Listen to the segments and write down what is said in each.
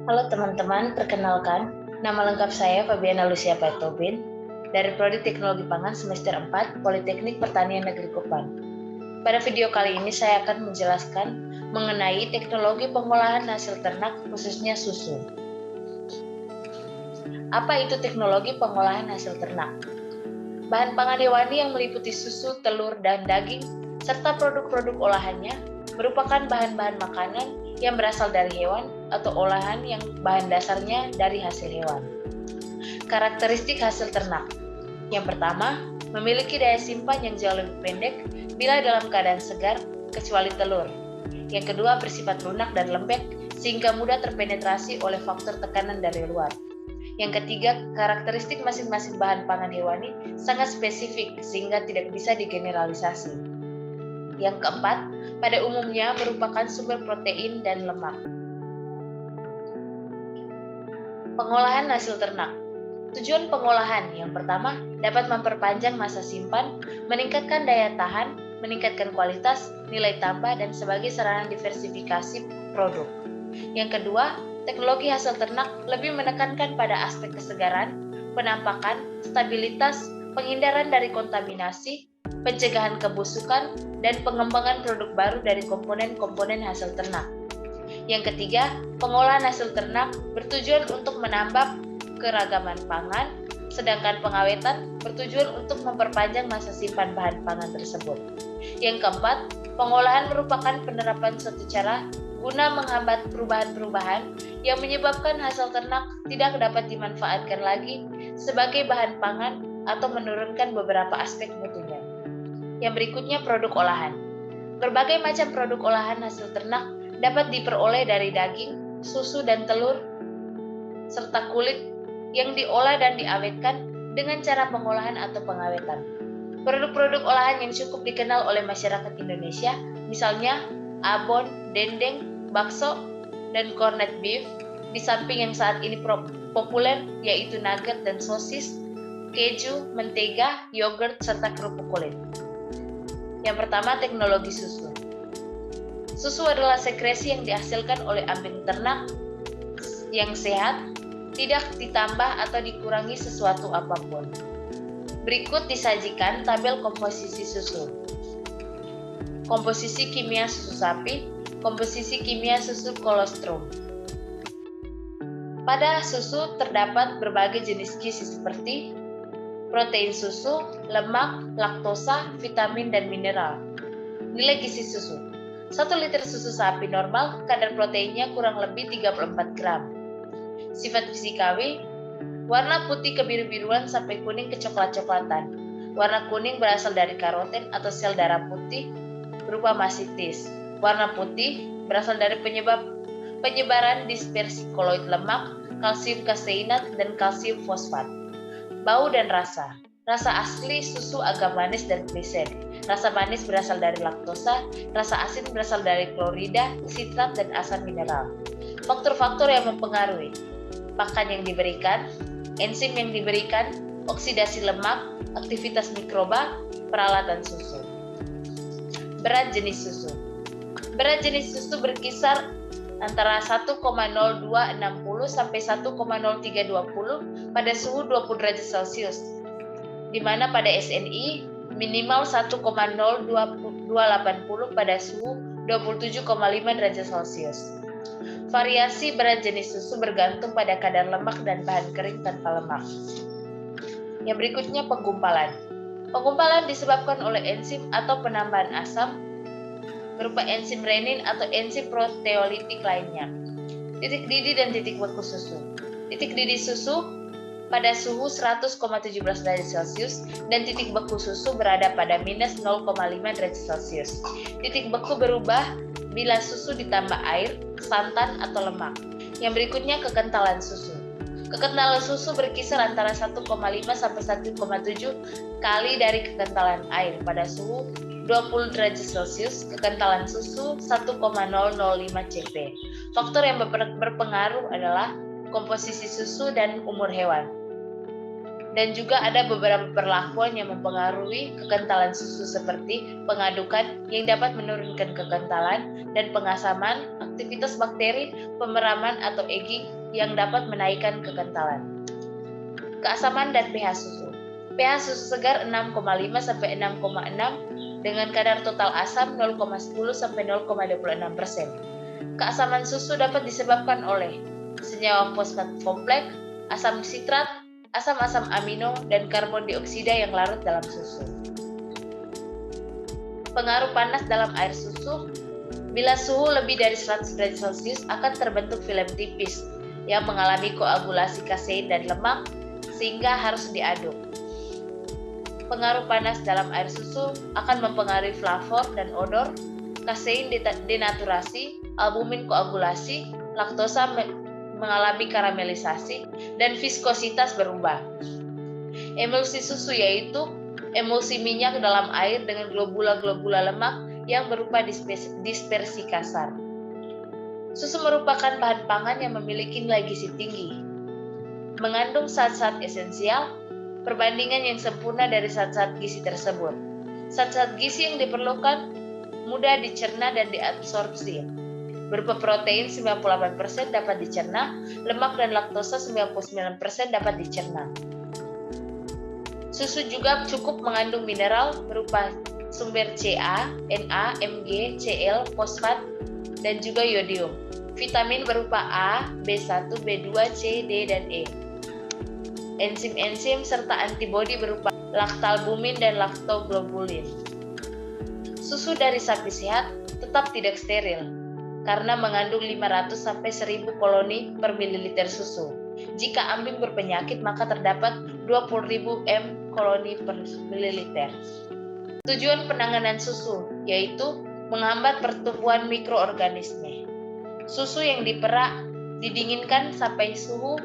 Halo teman-teman, perkenalkan, nama lengkap saya Fabiana Lucia Paetobin dari Prodi Teknologi Pangan semester 4 Politeknik Pertanian Negeri Kupang. Pada video kali ini saya akan menjelaskan mengenai teknologi pengolahan hasil ternak khususnya susu. Apa itu teknologi pengolahan hasil ternak? Bahan pangan hewani yang meliputi susu, telur, dan daging, serta produk-produk olahannya merupakan bahan-bahan makanan yang berasal dari hewan atau olahan yang bahan dasarnya dari hasil hewan. Karakteristik hasil ternak. Yang pertama, memiliki daya simpan yang jauh lebih pendek bila dalam keadaan segar, kecuali telur. Yang kedua, bersifat lunak dan lembek sehingga mudah terpenetrasi oleh faktor tekanan dari luar. Yang ketiga, karakteristik masing-masing bahan pangan hewani sangat spesifik sehingga tidak bisa digeneralisasi. Yang keempat, pada umumnya merupakan sumber protein dan lemak. Pengolahan hasil ternak. Tujuan pengolahan yang pertama dapat memperpanjang masa simpan, meningkatkan daya tahan, meningkatkan kualitas, nilai tambah, dan sebagai sarana diversifikasi produk. Yang kedua, teknologi hasil ternak lebih menekankan pada aspek kesegaran, penampakan, stabilitas, penghindaran dari kontaminasi, pencegahan kebusukan, dan pengembangan produk baru dari komponen-komponen hasil ternak. Yang ketiga, pengolahan hasil ternak bertujuan untuk menambah keragaman pangan, sedangkan pengawetan bertujuan untuk memperpanjang masa simpan bahan pangan tersebut. Yang keempat, pengolahan merupakan penerapan suatu cara guna menghambat perubahan-perubahan yang menyebabkan hasil ternak tidak dapat dimanfaatkan lagi sebagai bahan pangan atau menurunkan beberapa aspek mutunya. Yang berikutnya, produk olahan. Berbagai macam produk olahan hasil ternak dapat diperoleh dari daging, susu, dan telur, serta kulit yang diolah dan diawetkan dengan cara pengolahan atau pengawetan. Produk-produk olahan yang cukup dikenal oleh masyarakat Indonesia, misalnya abon, dendeng, bakso, dan corned beef, di samping yang saat ini populer yaitu nugget dan sosis, keju, mentega, yogurt, serta kerupuk kulit. Yang pertama, teknologi susu. Susu adalah sekresi yang dihasilkan oleh ambing ternak yang sehat, tidak ditambah atau dikurangi sesuatu apapun. Berikut disajikan tabel komposisi susu. Komposisi kimia susu sapi, komposisi kimia susu kolostrum. Pada susu terdapat berbagai jenis gizi seperti protein susu, lemak, laktosa, vitamin, dan mineral. Nilai gizi susu. 1 liter susu sapi normal, kadar proteinnya kurang lebih 34 gram. Sifat fisikawi, warna putih kebiru-biruan sampai kuning ke coklat-coklatan. Warna kuning berasal dari karoten atau sel darah putih berupa masitis. Warna putih berasal dari penyebaran dispersi koloid lemak, kalsium kaseinat, dan kalsium fosfat. Bau dan rasa. Rasa asli susu agak manis dan gliser. Rasa manis berasal dari laktosa, rasa asin berasal dari klorida, sitrat, dan asam mineral. Faktor-faktor yang mempengaruhi: pakan yang diberikan, enzim yang diberikan, oksidasi lemak, aktivitas mikroba, peralatan susu. Berat jenis susu. Berat jenis susu berkisar antara 1,0260 sampai 1,0320 pada suhu 20 derajat Celcius, di mana pada SNI minimal 1,0280 pada suhu 27,5 derajat Celcius. Variasi berat jenis susu bergantung pada kadar lemak dan bahan kering tanpa lemak. Yang berikutnya, penggumpalan. Penggumpalan disebabkan oleh enzim atau penambahan asam berupa enzim renin atau enzim proteolitik lainnya. Titik didih dan titik beku susu. Titik didih susu pada suhu 100,17 derajat Celcius dan titik beku susu berada pada minus 0,5 derajat Celcius. Titik beku berubah bila susu ditambah air, santan, atau lemak. Yang berikutnya, kekentalan susu. Kekentalan susu berkisar antara 1,5 sampai 1,7 kali dari kekentalan air pada suhu 20 derajat Celcius. Kekentalan susu 1,005 cp. Faktor yang berpengaruh adalah komposisi susu dan umur hewan. Dan juga ada beberapa perlakuan yang mempengaruhi kekentalan susu seperti pengadukan yang dapat menurunkan kekentalan dan pengasaman, aktivitas bakteri, pemeraman atau aging yang dapat menaikkan kekentalan. Keasaman dan pH susu. pH susu segar 6,5 sampai 6,6 dengan kadar total asam 0,10 sampai 0,26%. Keasaman susu dapat disebabkan oleh senyawa fosfat kompleks, asam sitrat, asam-asam amino, dan karbon dioksida yang larut dalam susu. Pengaruh panas dalam air susu. Bila suhu lebih dari 100 derajat Celcius akan terbentuk film tipis yang mengalami koagulasi kasein dan lemak sehingga harus diaduk. Pengaruh panas dalam air susu akan mempengaruhi flavor dan odor, kasein denaturasi, albumin koagulasi, laktosa mengalami karamelisasi, dan viskositas berubah. Emulsi susu yaitu emulsi minyak dalam air dengan globula-globula lemak yang berupa dispersi kasar. Susu merupakan bahan pangan yang memiliki nilai gizi tinggi. Mengandung zat-zat esensial, perbandingan yang sempurna dari zat-zat gizi tersebut. Zat-zat gizi yang diperlukan mudah dicerna dan diabsorpsi. Berupa protein 98% dapat dicerna, lemak dan laktosa 99% dapat dicerna. Susu juga cukup mengandung mineral berupa sumber Ca, Na, Mg, Cl, fosfat, dan juga yodium. Vitamin berupa A, B1, B2, C, D, dan E. Enzim-enzim serta antibodi berupa laktalbumin dan laktoglobulin. Susu dari sapi sehat tetap tidak steril karena mengandung 500 sampai 1000 koloni per mililiter susu. Jika ambing berpenyakit maka terdapat 20.000 m koloni per mililiter. Tujuan penanganan susu yaitu menghambat pertumbuhan mikroorganisme. Susu yang diperak didinginkan sampai suhu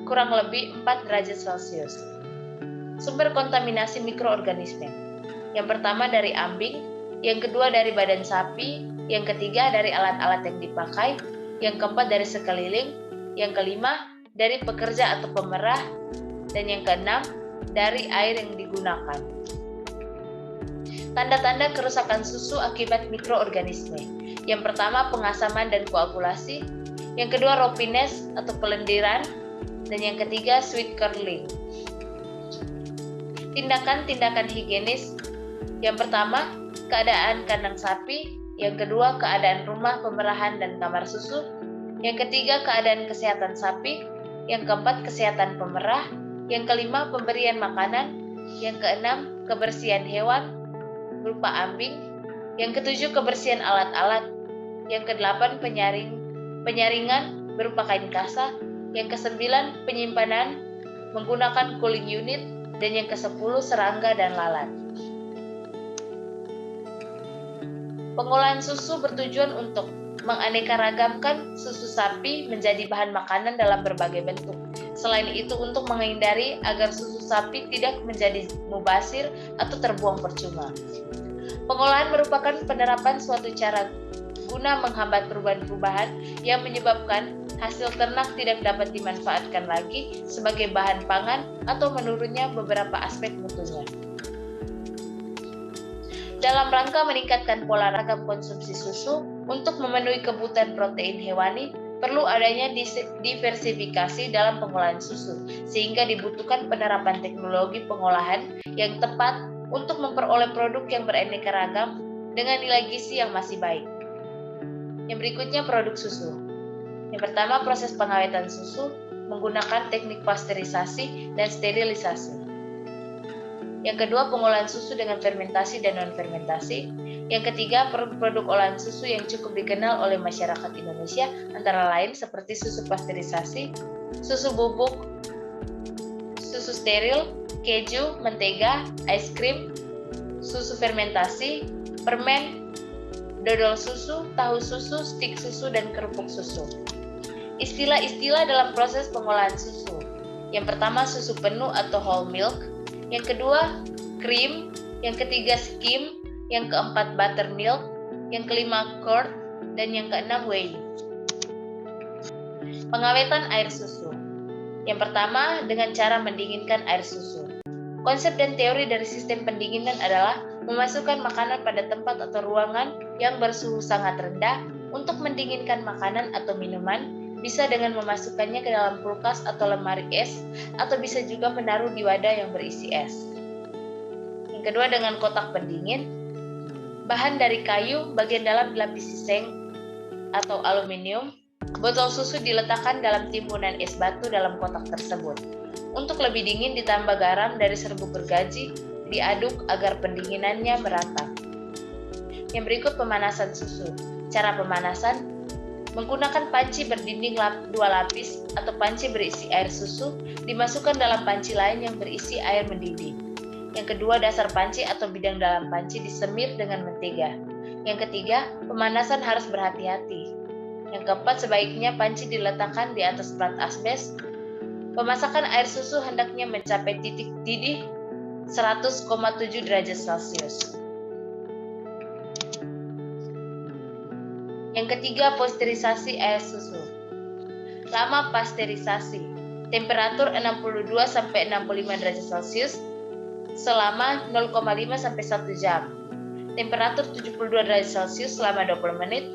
kurang lebih 4 derajat Celcius. Sumber kontaminasi mikroorganisme. Yang pertama dari ambing, yang kedua dari badan sapi, yang ketiga dari alat-alat yang dipakai, yang keempat dari sekeliling, yang kelima dari pekerja atau pemerah, dan yang keenam dari air yang digunakan. Tanda-tanda kerusakan susu akibat mikroorganisme. Yang pertama pengasaman dan koagulasi, yang kedua ropiness atau kelendiran, dan yang ketiga sweet curdling. Tindakan-tindakan higienis. Yang pertama, keadaan kandang sapi, yang kedua keadaan rumah pemerahan dan kamar susu, yang ketiga keadaan kesehatan sapi, yang keempat kesehatan pemerah, yang kelima pemberian makanan, yang keenam kebersihan hewan berupa ambing, yang ketujuh kebersihan alat-alat, yang kedelapan penyaringan berupa kain kasa, yang kesembilan penyimpanan menggunakan cooling unit, dan yang kesepuluh serangga dan lalat. Pengolahan susu bertujuan untuk menganeka-ragamkan susu sapi menjadi bahan makanan dalam berbagai bentuk. Selain itu untuk menghindari agar susu sapi tidak menjadi mubazir atau terbuang percuma. Pengolahan merupakan penerapan suatu cara guna menghambat perubahan-perubahan yang menyebabkan hasil ternak tidak dapat dimanfaatkan lagi sebagai bahan pangan atau menurunnya beberapa aspek mutunya. Dalam rangka meningkatkan pola ragam konsumsi susu untuk memenuhi kebutuhan protein hewani, perlu adanya diversifikasi dalam pengolahan susu, sehingga dibutuhkan penerapan teknologi pengolahan yang tepat untuk memperoleh produk yang beraneka ragam dengan nilai gizi yang masih baik. Yang berikutnya produk susu. Yang pertama proses pengawetan susu menggunakan teknik pasteurisasi dan sterilisasi. Yang kedua, pengolahan susu dengan fermentasi dan non-fermentasi. Yang ketiga, produk olahan susu yang cukup dikenal oleh masyarakat Indonesia, antara lain seperti susu pasteurisasi, susu bubuk, susu steril, keju, mentega, es krim, susu fermentasi, permen, dodol susu, tahu susu, stik susu, dan kerupuk susu. Istilah-istilah dalam proses pengolahan susu. Yang pertama, susu penuh atau whole milk. Yang kedua, krim. Yang ketiga, skim. Yang keempat, buttermilk. Yang kelima, curd. Dan yang keenam, whey. Pengawetan air susu. Yang pertama, dengan cara mendinginkan air susu. Konsep dan teori dari sistem pendinginan adalah memasukkan makanan pada tempat atau ruangan yang bersuhu sangat rendah untuk mendinginkan makanan atau minuman, bisa dengan memasukkannya ke dalam kulkas atau lemari es, atau bisa juga menaruh di wadah yang berisi es. Yang kedua, dengan kotak pendingin. Bahan dari kayu, bagian dalam dilapisi seng atau aluminium. Botol susu diletakkan dalam timbunan es batu dalam kotak tersebut. Untuk lebih dingin ditambah garam dari serbuk gergaji, diaduk agar pendinginannya merata. Yang berikut pemanasan susu. Cara pemanasan, menggunakan panci berdinding 2 lapis atau panci berisi air susu, dimasukkan dalam panci lain yang berisi air mendidih. Yang kedua, dasar panci atau bidang dalam panci disemir dengan mentega. Yang ketiga, pemanasan harus berhati-hati. Yang keempat, sebaiknya panci diletakkan di atas plat asbes. Pemasakan air susu hendaknya mencapai titik didih 100,7 derajat Celcius. Yang ketiga, pasteurisasi air susu. Lama pasteurisasi, temperatur 62-65 derajat Celcius selama 0,5 sampai 1 jam. Temperatur 72 derajat Celcius selama 20 menit.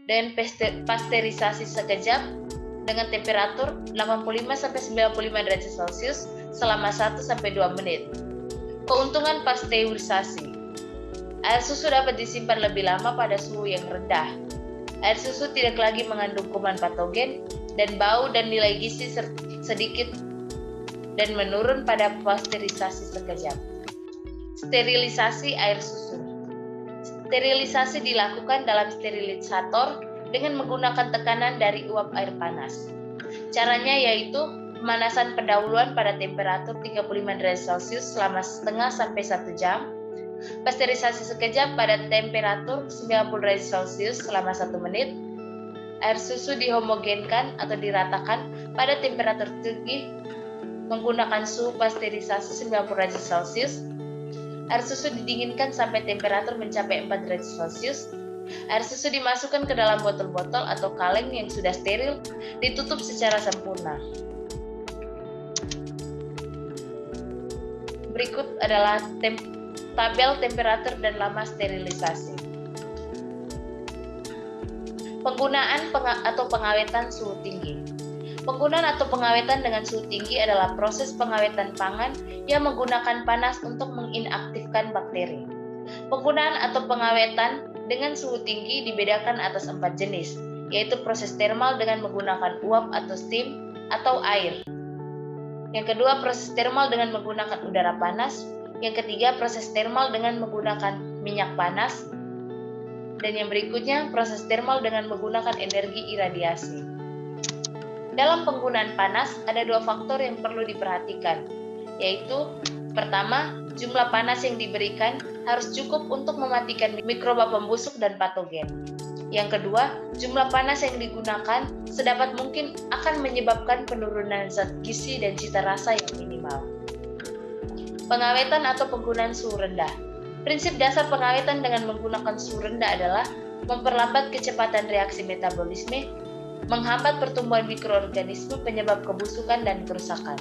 Dan pasteurisasi sekejap dengan temperatur 85 sampai 95 derajat Celcius selama 1 sampai 2 menit. Keuntungan pasteurisasi. Air susu dapat disimpan lebih lama pada suhu yang rendah. Air susu tidak lagi mengandung kuman patogen dan bau dan nilai gizi sedikit dan menurun pada pasteurisasi sekejap. Sterilisasi air susu. Sterilisasi dilakukan dalam sterilisator dengan menggunakan tekanan dari uap air panas. Caranya yaitu pemanasan pendahuluan pada temperatur 35 derajat Celcius selama setengah sampai 1 jam, pasteurisasi sekejap pada temperatur 90 derajat Celcius selama 1 menit, air susu dihomogenkan atau diratakan pada temperatur tinggi menggunakan suhu pasteurisasi 90 derajat Celcius. Air susu didinginkan sampai temperatur mencapai 4 derajat Celcius. Air susu dimasukkan ke dalam botol-botol atau kaleng yang sudah steril, ditutup secara sempurna. Berikut adalah tabel temperatur dan lama sterilisasi. Penggunaan atau pengawetan suhu tinggi. Penggunaan atau pengawetan dengan suhu tinggi adalah proses pengawetan pangan yang menggunakan panas untuk menginaktifkan bakteri. Penggunaan atau pengawetan dengan suhu tinggi dibedakan atas 4 jenis, yaitu proses termal dengan menggunakan uap atau steam atau air. Yang kedua, proses termal dengan menggunakan udara panas. Yang ketiga, proses termal dengan menggunakan minyak panas. Dan yang berikutnya, proses termal dengan menggunakan energi iradiasi. Dalam penggunaan panas, ada 2 faktor yang perlu diperhatikan, yaitu pertama, jumlah panas yang diberikan harus cukup untuk mematikan mikroba pembusuk dan patogen. Yang kedua, jumlah panas yang digunakan sedapat mungkin akan menyebabkan penurunan zat gizi dan cita rasa yang minimal. Pengawetan atau penggunaan suhu rendah. Prinsip dasar pengawetan dengan menggunakan suhu rendah adalah memperlambat kecepatan reaksi metabolisme, menghambat pertumbuhan mikroorganisme penyebab kebusukan dan kerusakan.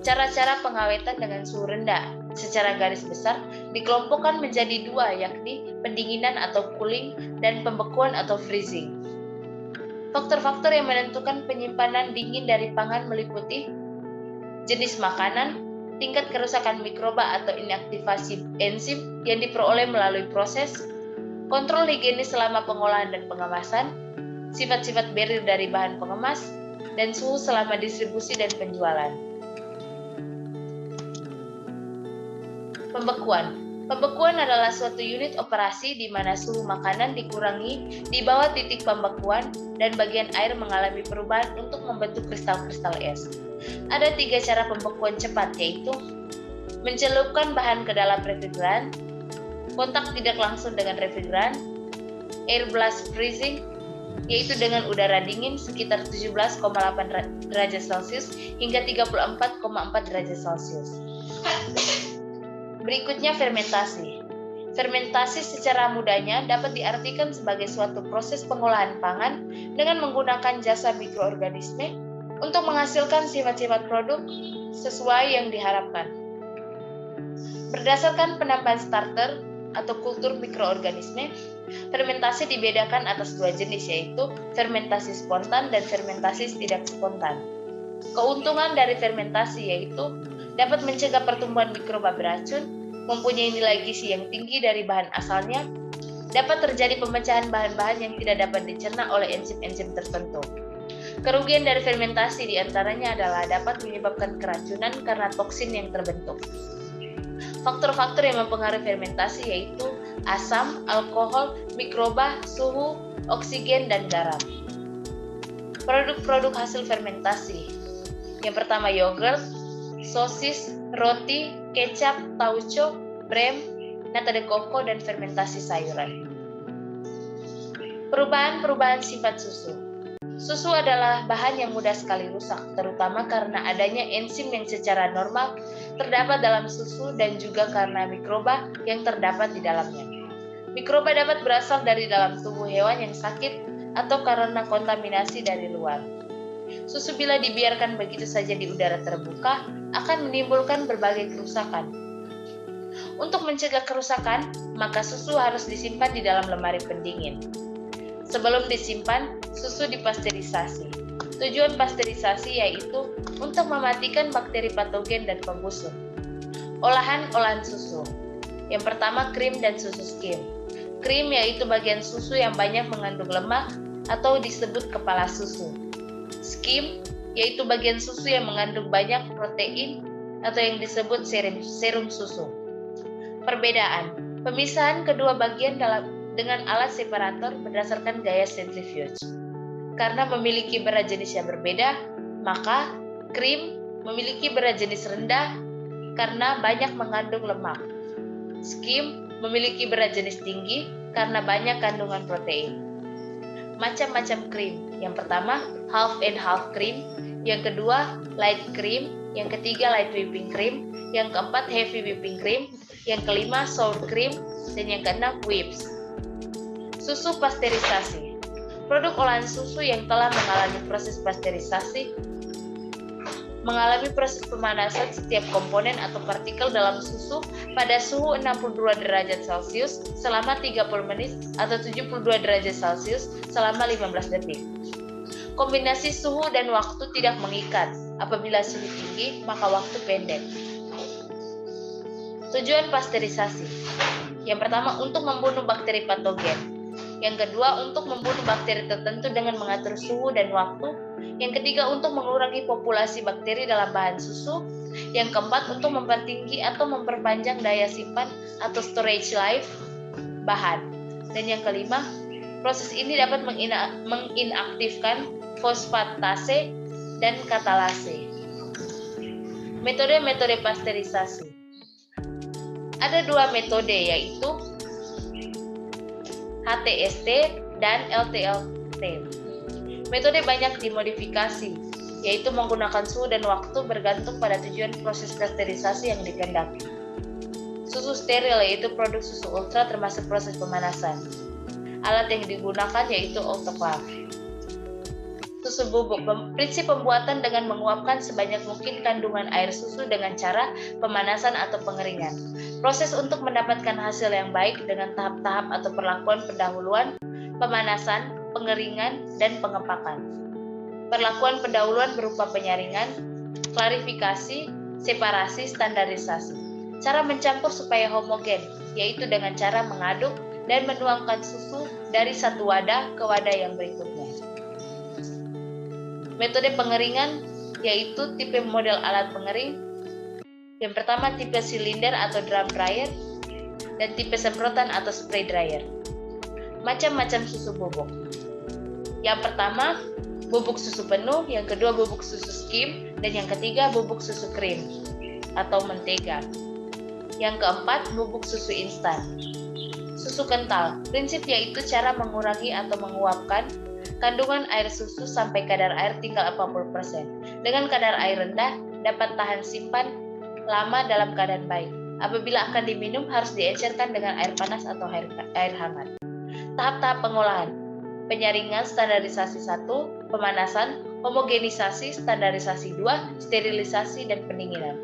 Cara-cara pengawetan dengan suhu rendah secara garis besar dikelompokkan menjadi 2, yakni pendinginan atau cooling dan pembekuan atau freezing. Faktor-faktor yang menentukan penyimpanan dingin dari pangan meliputi jenis makanan, tingkat kerusakan mikroba atau inaktivasi enzim yang diperoleh melalui proses, kontrol higienis selama pengolahan dan pengemasan, sifat-sifat barrier dari bahan pengemas, dan suhu selama distribusi dan penjualan. Pembekuan. Pembekuan adalah suatu unit operasi di mana suhu makanan dikurangi di bawah titik pembekuan dan bagian air mengalami perubahan untuk membentuk kristal-kristal es. Ada 3 cara pembekuan cepat, yaitu mencelupkan bahan ke dalam refrigeran, kontak tidak langsung dengan refrigeran, air blast freezing, yaitu dengan udara dingin sekitar 17,8 derajat Celcius hingga 34,4 derajat Celcius. Berikutnya fermentasi. Fermentasi secara mudahnya dapat diartikan sebagai suatu proses pengolahan pangan dengan menggunakan jasa mikroorganisme untuk menghasilkan sifat-sifat produk sesuai yang diharapkan. Berdasarkan penambahan starter atau kultur mikroorganisme, fermentasi dibedakan atas dua jenis, yaitu fermentasi spontan dan fermentasi tidak spontan. Keuntungan dari fermentasi yaitu dapat mencegah pertumbuhan mikroba beracun, mempunyai nilai gizi yang tinggi dari bahan asalnya, dapat terjadi pemecahan bahan-bahan yang tidak dapat dicerna oleh enzim-enzim tertentu. Kerugian dari fermentasi diantaranya adalah dapat menyebabkan keracunan karena toksin yang terbentuk. Faktor-faktor yang mempengaruhi fermentasi yaitu asam, alkohol, mikroba, suhu, oksigen, dan garam. Produk-produk hasil fermentasi. Yang pertama yogurt, sosis, roti, kecap, tauco, brem, nata de coco, dan fermentasi sayuran. Perubahan-perubahan sifat susu. Susu adalah bahan yang mudah sekali rusak, terutama karena adanya enzim yang secara normal terdapat dalam susu dan juga karena mikroba yang terdapat di dalamnya. Mikroba dapat berasal dari dalam tubuh hewan yang sakit atau karena kontaminasi dari luar. Susu bila dibiarkan begitu saja di udara terbuka akan menimbulkan berbagai kerusakan. Untuk mencegah kerusakan, maka susu harus disimpan di dalam lemari pendingin. Sebelum disimpan, susu dipasteurisasi. Tujuan pasteurisasi yaitu untuk mematikan bakteri patogen dan pembusuk. Olahan-olahan susu. Yang pertama krim dan susu skim. Krim yaitu bagian susu yang banyak mengandung lemak atau disebut kepala susu. Skim yaitu bagian susu yang mengandung banyak protein atau yang disebut serum susu. Perbedaan. Pemisahan kedua bagian dengan alat separator berdasarkan gaya centrifuge. Karena memiliki berat jenis yang berbeda, maka krim memiliki berat jenis rendah karena banyak mengandung lemak. Skim memiliki berat jenis tinggi karena banyak kandungan protein. Macam-macam krim. Yang pertama, half and half cream. Yang kedua, light cream. Yang ketiga, light whipping cream. Yang keempat, heavy whipping cream. Yang kelima, sour cream. Dan yang keenam, whips. Susu pasteurisasi. Produk olahan susu yang telah mengalami proses pasteurisasi mengalami proses pemanasan setiap komponen atau partikel dalam susu pada suhu 62 derajat Celcius selama 30 menit atau 72 derajat Celcius selama 15 detik. Kombinasi suhu dan waktu tidak mengikat. Apabila suhu tinggi, maka waktu pendek. Tujuan pasteurisasi. Yang pertama, untuk membunuh bakteri patogen. Yang kedua, untuk membunuh bakteri tertentu dengan mengatur suhu dan waktu. Yang ketiga, untuk mengurangi populasi bakteri dalam bahan susu. Yang keempat, untuk mempertinggi atau memperpanjang daya simpan atau storage life bahan. Dan yang kelima, proses ini dapat menginaktifkan fosfatase dan katalase. Metode-metode pasteurisasi. Ada dua metode, yaitu HTST dan LTLT. Metode banyak dimodifikasi, yaitu menggunakan suhu dan waktu bergantung pada tujuan proses pasteurisasi yang dikehendaki. Susu steril yaitu produk susu ultra termasuk proses pemanasan. Alat yang digunakan yaitu autoclave. Susu bubuk, prinsip pembuatan dengan menguapkan sebanyak mungkin kandungan air susu dengan cara pemanasan atau pengeringan. Proses untuk mendapatkan hasil yang baik dengan tahap-tahap atau perlakuan pendahuluan, pemanasan, pengeringan, dan pengepakan. Perlakuan pendahuluan berupa penyaringan, klarifikasi, separasi, standarisasi. Cara mencampur supaya homogen, yaitu dengan cara mengaduk dan menuangkan susu dari satu wadah ke wadah yang berikutnya. Metode pengeringan yaitu tipe model alat pengering. Yang pertama tipe silinder atau drum dryer dan tipe semprotan atau spray dryer. Macam-macam susu bubuk. Yang pertama bubuk susu penuh, yang kedua bubuk susu skim, dan yang ketiga bubuk susu krim atau mentega. Yang keempat bubuk susu instan. Susu kental, prinsip yaitu cara mengurangi atau menguapkan kandungan air susu sampai kadar air tinggal 40%. Dengan kadar air rendah, dapat tahan simpan lama dalam keadaan baik. Apabila akan diminum, harus diencerkan dengan air panas atau air hangat. Tahap-tahap pengolahan. Penyaringan standarisasi 1, pemanasan, homogenisasi, standarisasi 2, sterilisasi, dan pendinginan.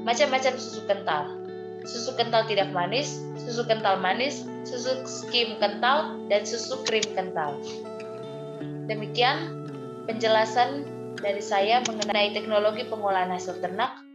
Macam-macam susu kental. Susu kental tidak manis, susu kental manis, susu skim kental, dan susu krim kental. Demikian penjelasan dari saya mengenai teknologi pengolahan hasil ternak